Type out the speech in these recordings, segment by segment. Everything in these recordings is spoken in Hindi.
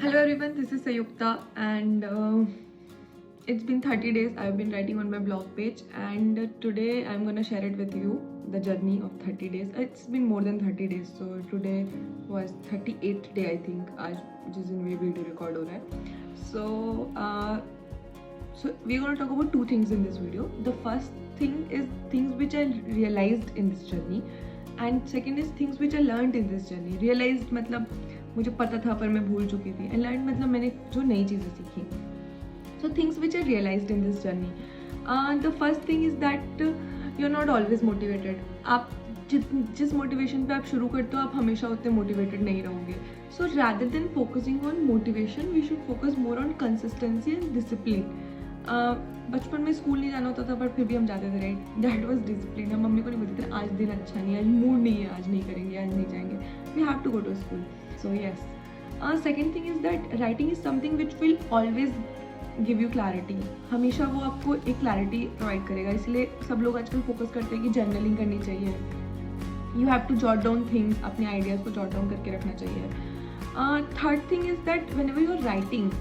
Hello everyone, this is Sayukta and it's been 30 days I've been writing on my blog page, and today I'm gonna share it with you, the journey of 30 days. It's been more than 30 days, so today was 38th day I think, आज जिस दिन ये वीडियो रिकॉर्ड हो रहा है. So we're gonna talk about two things in this video. The first thing is things which I realized in this journey, and second is things which I learned in this journey. Realized मतलब मुझे पता था पर मैं भूल चुकी थी, and learned मतलब मैंने जो नई चीज़ें सीखी. So things which I realized in this journey. The first thing is that you're not always motivated. आप जिस मोटिवेशन पे आप शुरू करते हो आप हमेशा उतने मोटिवेटेड नहीं रहोगे. So rather than focusing on motivation, we should focus more on consistency and discipline. बचपन में स्कूल नहीं जाना होता था पर फिर भी हम जाते थे, राइट. That was discipline. हम मम्मी को नहीं बोलते थे आज दिन अच्छा नहीं है, आज मूड नहीं है, आज नहीं करेंगे, आज नहीं जाएंगे. We have to go to school. So yes. Second thing is that writing is something which will always give you clarity. हमेशा वो आपको एक क्लैरिटी प्रोवाइड करेगा. इसलिए सब लोग आजकल फोकस करते हैं कि जर्नलिंग करनी चाहिए. You have to jot down things. अपने आइडियाज़ को जॉट डाउन करके रखना चाहिए. Third thing is that whenever you are writing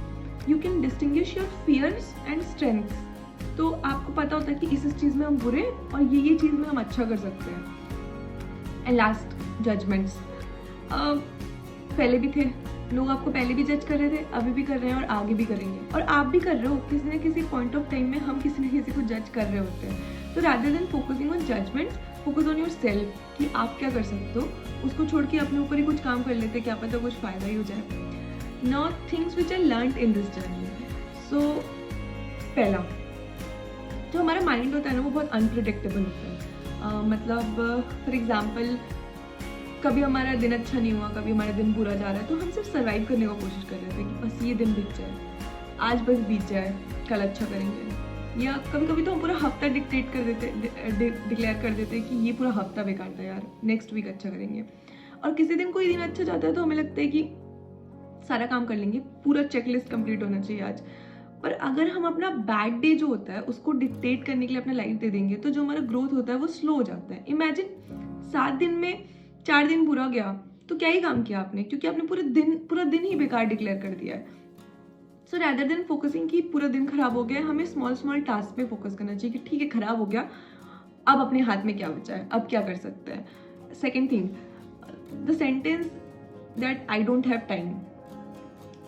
you can distinguish your fears and strengths. तो आपको पता होता है कि इस चीज़ में हम बुरे और ये चीज़ में हम अच्छा कर सकते हैं. And last, judgements. पहले भी थे लोग, आपको पहले भी जज कर रहे थे, अभी भी कर रहे हैं और आगे भी करेंगे. और आप भी कर रहे हो. किसी न किसी पॉइंट ऑफ टाइम में हम किसी न किसी को जज कर रहे होते हैं. तो rather than focusing on judgements, focus on yourself कि आप क्या कर सकते हो. उसको छोड़ के अपने ऊपर ही कुछ काम कर लेते, क्या पता कुछ फ़ायदा ही हो जाए. Now things which I learned in this journey. So पहला, जो हमारा माइंड होता है ना वो बहुत अनप्रिडिक्टेबल होता है. मतलब फॉर एग्जाम्पल कभी हमारा दिन अच्छा नहीं हुआ, कभी हमारा दिन बुरा जा रहा है, तो हम सिर्फ सर्वाइव करने की कोशिश कर रहे थे कि बस ये दिन बीत जाए, आज बस बीत जाए, कल अच्छा करेंगे. या कभी कभी तो हम पूरा हफ्ता डिक्टेट कर देते, डिक्लेयर कर देते कि ये पूरा हफ्ता बेकार था यार, नेक्स्ट वीक अच्छा करेंगे. और किसी दिन कोई दिन अच्छा जाता है तो हमें लगता है कि सारा काम कर लेंगे, पूरा चेकलिस्ट कंप्लीट होना चाहिए आज. पर अगर हम अपना बैड डे जो होता है उसको डिक्टेट करने के लिए अपना लाइफ दे देंगे तो जो हमारा ग्रोथ होता है वो स्लो हो जाता है. इमेजिन 7 दिन में 4 दिन बुरा गया तो क्या ही काम किया आपने, क्योंकि आपने पूरा दिन ही बेकार डिक्लेयर कर दिया है. सो रैदर देन फोकसिंग कि पूरा दिन खराब हो गया, हमें स्मॉल टास्क पे फोकस करना चाहिए कि ठीक है खराब हो गया, अब अपने हाथ में क्या बचा है, अब क्या कर सकते हैं. Second thing, the sentence that I don't have time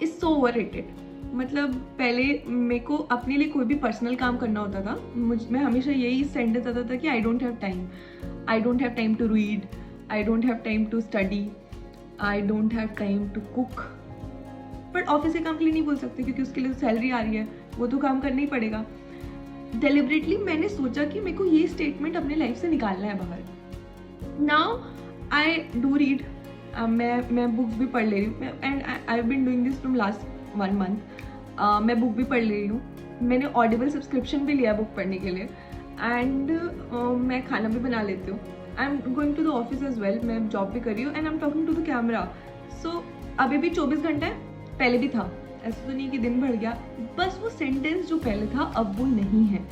is so overrated. मतलब पहले मेरे को अपने लिए कोई भी पर्सनल काम करना होता था, मैं हमेशा यही सेंटेंस आता था कि I don't have time. I don't have time to read, I don't have time to study, I don't have time to cook. But office के काम के लिए नहीं बोल सकते क्योंकि उसके लिए सैलरी आ रही है, वो तो काम करना ही पड़ेगा. डेलिबरेटली मैंने सोचा कि मेरे को ये स्टेटमेंट अपने लाइफ से निकालना है बाहर. Now I do read. मैं बुक्स भी पढ़ ले रही हूँ, and I have been doing this from last 1 month. मैं बुक भी पढ़ ले रही हूँ. मैंने ऑडिबल सब्सक्रिप्शन भी लिया बुक पढ़ने के लिए. एंड मैं खाना भी बना लेती हूँ. I am going to the office as well. मैं जॉब भी कर रही हूँ and I am talking to the camera. So अभी भी 24 घंटे है, पहले भी था. ऐसा तो नहीं कि दिन बढ़ गया, बस वो सेंटेंस जो पहले था अब वो नहीं है.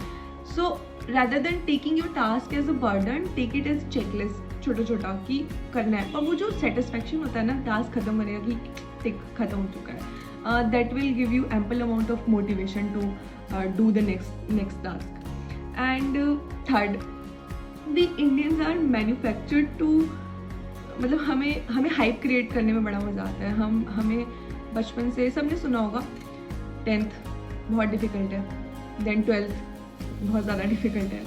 So rather than taking your task as a burden, take it as checklist, छोटा छोटा कि करना है. और वो जो सेटिस्फैक्शन होता है ना टास्क खत्म करेगा कि टिक खत्म हो चुका है, that will give you ample amount of motivation to do the next task. And third, the Indians are manufactured to, मतलब हमें हाइप क्रिएट करने में बड़ा मज़ा आता है. हमें बचपन से सबने सुना होगा 10th बहुत डिफ़िकल्ट है, देन 12th बहुत ज़्यादा डिफ़िकल्ट है,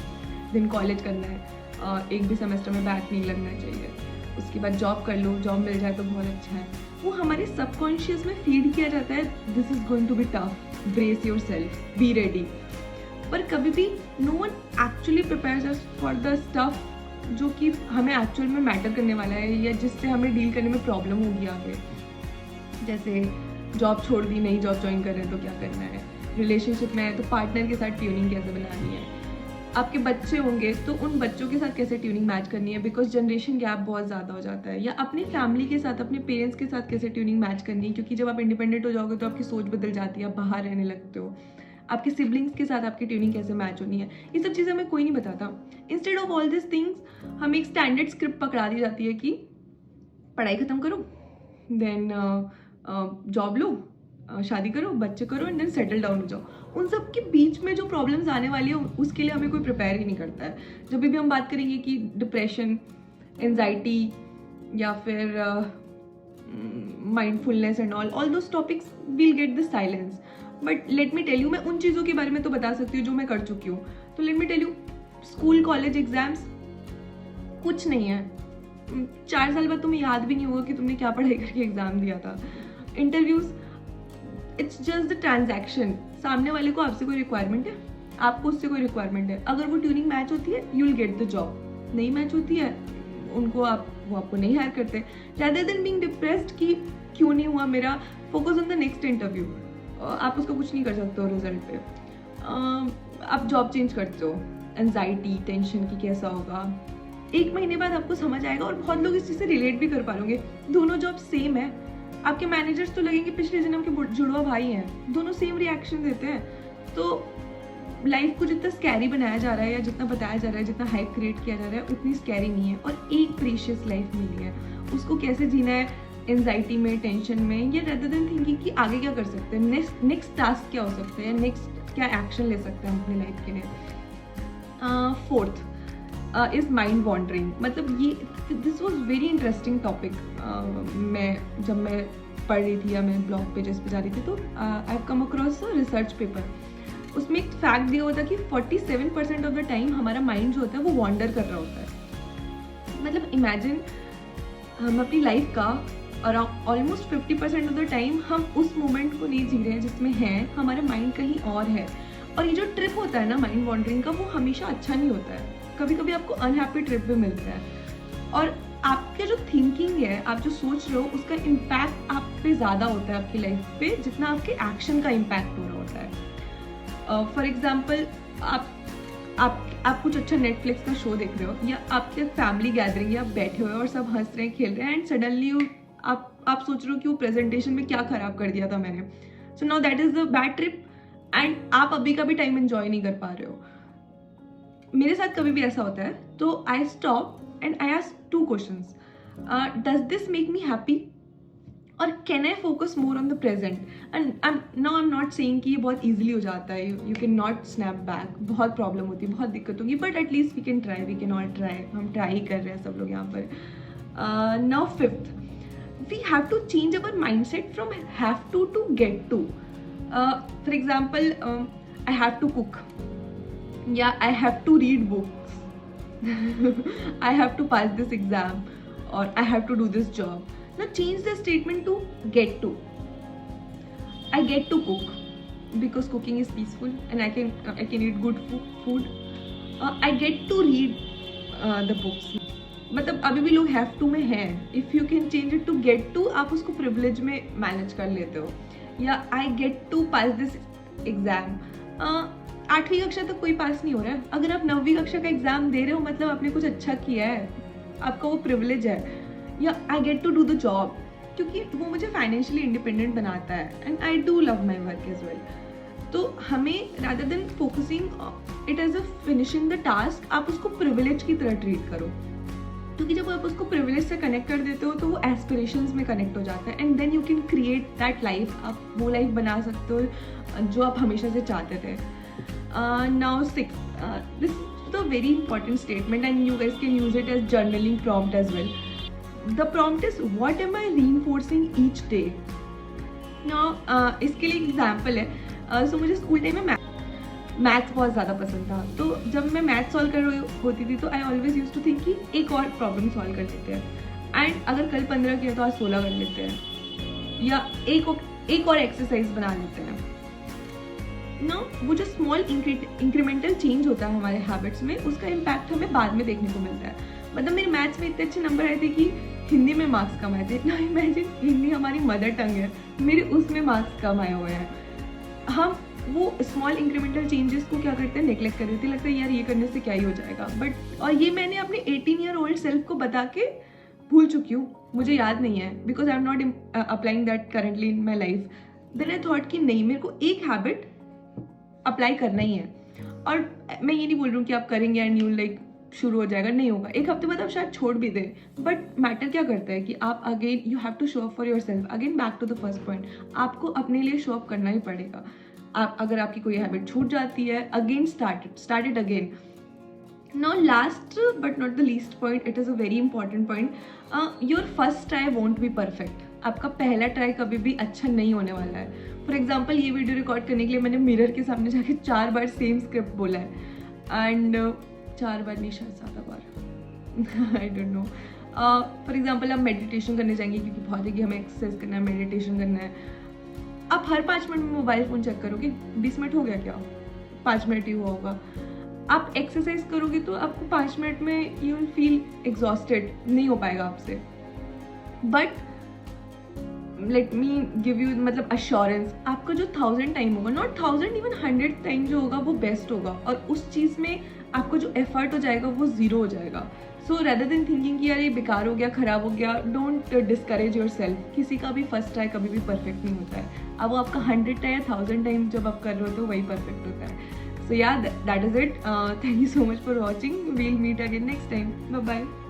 देन कॉलेज करना है, एक भी सेमेस्टर में बैक नहीं लगना चाहिए, उसके बाद जॉब कर लो, जॉब मिल जाए तो बहुत अच्छा है. वो हमारे सबकॉन्शियस में फीड किया जाता है, this is going to be tough, brace yourself, be ready. पर कभी भी no one actually prepares us for the stuff जो कि हमें एक्चुअल में मैटर करने वाला है या जिससे हमें डील करने में प्रॉब्लम होगी आगे. जैसे जॉब छोड़ दी, नई जॉब ज्वाइन कर रहे हैं तो क्या करना है, रिलेशनशिप में है तो पार्टनर के साथ ट्यूनिंग कैसे बनानी है, आपके बच्चे होंगे तो उन बच्चों के साथ कैसे ट्यूनिंग मैच करनी है, बिकॉज जनरेशन गैप बहुत ज़्यादा हो जाता है. या अपनी फैमिली के साथ, अपने पेरेंट्स के साथ कैसे ट्यूनिंग मैच करनी है, क्योंकि जब आप इंडिपेंडेंट हो जाओगे तो आपकी सोच बदल जाती है, आप बाहर रहने लगते हो. आपके सिबलिंग्स के साथ आपकी ट्यूनिंग कैसे मैच होनी है, ये सब चीज़ें हमें कोई नहीं बताता. Instead of all this things हमें एक स्टैंडर्ड स्क्रिप्ट पकड़ा दी जाती है कि पढ़ाई ख़त्म करो, देन जॉब लो, शादी करो, बच्चे करो एंड देन सेटल डाउन हो जाओ। उन सब के बीच में जो प्रॉब्लम्स आने वाली है उसके लिए हमें कोई प्रिपेयर ही नहीं करता है। जब भी हम बात करेंगे कि डिप्रेशन, एंजाइटी या फिर mindfulness and all those topics will get the silence. But let me tell you, मैं उन चीज़ों के बारे में तो बता सकती हूँ जो मैं कर चुकी हूँ। तो let me tell you, school college exams कुछ नहीं है, 4 साल बाद तुम्हें याद भी नहीं होगा कि तुमने क्या पढ़ाई करके एग्जाम दिया था। Interviews, it's just the transaction. सामने वाले को आपसे कोई रिक्वायरमेंट है, आपको उससे कोई रिक्वायरमेंट है। अगर वो ट्यूनिंग मैच होती है you will get the job, नहीं मैच होती है वो आपको नहीं हायर करते। रादर देन बीइंग डिप्रेस्ड कि क्यों नहीं हुआ मेरा, focus on the next interview. आप उसका कुछ नहीं कर सकते हो रिजल्ट पे। आप जॉब चेंज करते हो, एंजाइटी, टेंशन की कैसा होगा, 1 महीने बाद आपको समझ आएगा। और बहुत लोग इस चीज़ से रिलेट भी कर पाओगे। दोनों जॉब सेम है, आपके मैनेजर्स तो लगेंगे पिछले जन्म के जुड़वा भाई हैं, दोनों सेम रिएक्शन देते हैं। तो लाइफ को जितना स्कैरी बनाया जा रहा है या जितना बताया जा रहा है, जितना हाइप क्रिएट किया जा रहा है, उतनी स्कैरी नहीं है। और एक प्रीशियस लाइफ मिली है, उसको कैसे जीना है, एंजाइटी में, टेंशन में, या रेदर देन थिंकिंग कि आगे क्या कर सकते हैं, नेक्स्ट टास्क क्या हो सकता है, नेक्स्ट क्या एक्शन ले सकते हैं हम अपनी लाइफ के लिए। Fourth is mind wandering. मतलब ये this was very interesting topic. जब मैं पढ़ रही थी या मैं ब्लॉग पेजेस पे जा रही थी तो I have come across a research paper. उसमें एक फैक्ट दिया होता कि 47% ऑफ द टाइम हमारा माइंड जो होता है वो वॉन्डर कर रहा होता है। मतलब इमेजिन, हम अपनी लाइफ का around almost 50% of the time हम उस मोमेंट को नहीं जी रहे हैं जिसमें हैं, हमारा माइंड कहीं और है। और ये जो ट्रिप होता है ना माइंड वॉन्डरिंग का, वो हमेशा अच्छा नहीं होता है। कभी कभी आपको अनहैप्पी ट्रिप भी मिलता है। और आपके जो थिंकिंग है, आप जो सोच रहे हो, उसका इम्पैक्ट आप पे ज़्यादा होता है आपकी लाइफ पे जितना आपके एक्शन का इम्पैक्ट हो रहा होता है। फॉर एग्जाम्पल, आप कुछ अच्छा नेटफ्लिक्स का शो देख रहे हो या आपके फैमिली गैदरिंग या आप बैठे हुए और सब हंस रहे हैं, खेल रहे हैं, एंड सडनली आप सोच रहे हो कि वो प्रेजेंटेशन में क्या खराब कर दिया था मैंने। So now that is the bad trip and आप अभी का भी टाइम एंजॉय नहीं कर पा रहे हो। मेरे साथ कभी भी ऐसा होता है तो I stop and I ask 2 questions. Does this make me happy और can I focus more on the present. And I am not saying कि ये बहुत ईजिली हो जाता है, you can not snap back, बहुत प्रॉब्लम होती है, बहुत दिक्कत होगी, but at least we can try, we can all try. हम ट्राई कर रहे हैं सब लोग यहाँ पर। Now fifth, we have to change our mindset from have to get to. For example, I have to cook या I have to read books, I have to pass this exam और I have to do this job. Now change the statement to get to. I get to cook because cooking is peaceful and I can eat good food. I get to read the books. मतलब अभी भी लोग have to में हैं. If you can change it to get to, आप उसको privilege में manage कर लेते हो. या I get to pass this exam. 8वीं कक्षा तक कोई पास नहीं हो रहा है. अगर आप 9वीं कक्षा का एग्जाम दे रहे हो मतलब आपने कुछ अच्छा किया है, आपका वो privilege है. या I get to do the job क्योंकि वो मुझे फाइनेंशियली इंडिपेंडेंट बनाता है and I do love my work as well. तो हमें rather than focusing it as a finishing the task, आप उसको प्रिविलेज की तरह ट्रीट करो. क्योंकि जब आप उसको प्रिविलेज से कनेक्ट कर देते हो तो वो एस्पिरेशंस में कनेक्ट हो जाता है and then you can create that life. आप वो लाइफ बना सकते हो जो आप हमेशा से चाहते थे. Now 6, this is a very important statement and you guys can use it as journaling prompt as well. The prompt is what am I reinforcing each day. Now इसके लिए एग्जाम्पल है. सो मुझे स्कूल टाइम में मैथ्स बहुत ज़्यादा पसंद था. तो जब मैं मैथ सॉल्व कर रही होती थी तो I always use to think कि एक और प्रॉब्लम सॉल्व कर लेते हैं एंड अगर कल 15 किया तो आज 16 कर लेते हैं या एक और एक्सरसाइज बना लेते हैं ना. वो जो स्मॉल इंक्रीमेंटल चेंज होता है हमारे हैबिट्स में, उसका इम्पैक्ट हमें बाद में देखने को मिलता है. मतलब मेरे मैथ्स में इतने अच्छे नंबर आए थे कि हिंदी में मार्क्स कम आए थे. ना इमेजिन, हिंदी हमारी मदर टंग है, मेरे उसमें मार्क्स कम आए हुए हैं. हम वो स्मॉल इंक्रीमेंटल चेंजेस को क्या करते हैं, नेग्लेक्ट कर देते हैं. लगता है यार ये करने से क्या ही हो जाएगा. बट और ये मैंने अपने 18 ईयर ओल्ड सेल्फ को बता के भूल चुकी हूँ, मुझे याद नहीं है because I am not applying that currently in my life. Then I thought कि नहीं, मेरे को एक हैबिट अप्लाई करना ही है. और मैं ये नहीं बोल रही हूँ कि आप करेंगे एंड यू लाइक शुरू हो जाएगा, नहीं होगा। एक हफ्ते बाद आप शायद छोड़ भी दें, बट मैटर क्या करता है कि आप again you have to show up for yourself. Again back to the first point, आपको अपने लिए शो अप करना ही पड़ेगा। आप अगर आपकी कोई हैबिट छूट जाती है, again start it again. Now last but not the least point, it is a very important point. Your first try won't be perfect. आपका पहला ट्राई कभी भी अच्छा नहीं होने वाला है। फॉर एग्जाम्पल ये वीडियो रिकॉर्ड करने के लिए मैंने मिरर के सामने जाके 4 बार सेम स्क्रिप्ट बोला है, एंड 4 बार नहीं शायद 7 बार I don't know. For example आप मेडिटेशन करने जाएंगे क्योंकि बहुत है कि हमें एक्सरसाइज करना है, मेडिटेशन करना है। आप हर 5 मिनट में मोबाइल फ़ोन चेक करोगे, 20 मिनट हो गया क्या? 5 मिनट ही हुआ होगा। आप एक्सरसाइज करोगे तो आपको 5 मिनट में यू विल फील एग्जॉस्टेड, नहीं हो पाएगा आपसे। But let me give you मतलब अश्योरेंस, आपका जो 1000 टाइम होगा, नॉट 1000 इवन 100 टाइम जो होगा वो बेस्ट होगा, और उस चीज़ में आपको जो एफर्ट हो जाएगा वो ज़ीरो हो जाएगा। सो रेदर देन थिंकिंग कि यार ये बेकार हो गया, ख़राब हो गया, डोंट डिस्करेज योर सेल्फ। किसी का भी फर्स्ट ट्राई कभी भी परफेक्ट नहीं होता है। अब वो आपका 100 टाइम या 1000 टाइम जब आप कर रहे हो तो वही परफेक्ट होता है। So yeah, that is it. Thank you so much for watching. We'll meet again next time. Bye bye.